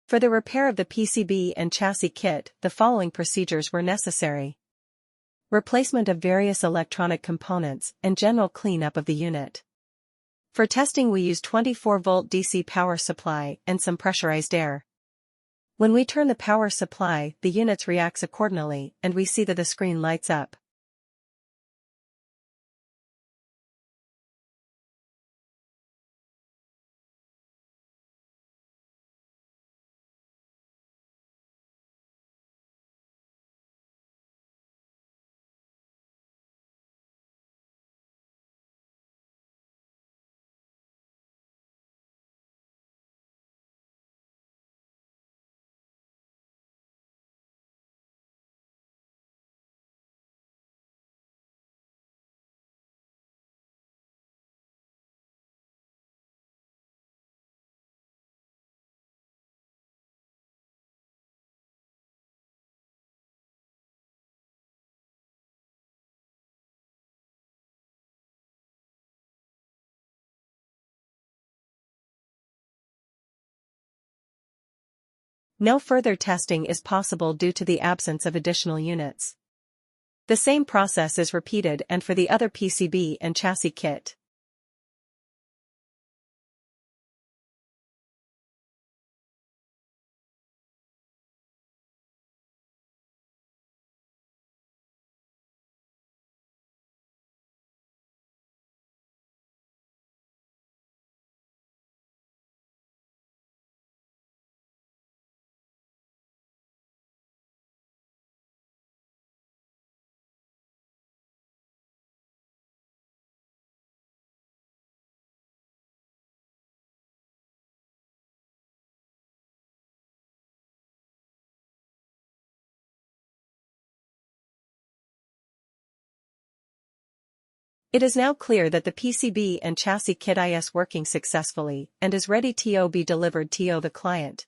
For the repair of the PCB and chassis kit, the following procedures were necessary. Replacement of various electronic components and general cleanup of the unit. For testing we use 24-volt DC power supply and some pressurized air. When we turn the power supply, the unit reacts accordingly and we see that the screen lights up. No further testing is possible due to the absence of additional units. The same process is repeated and for the other PCB and chassis kit. It is now clear that the PCB and chassis kit is working successfully and is ready to be delivered to the client.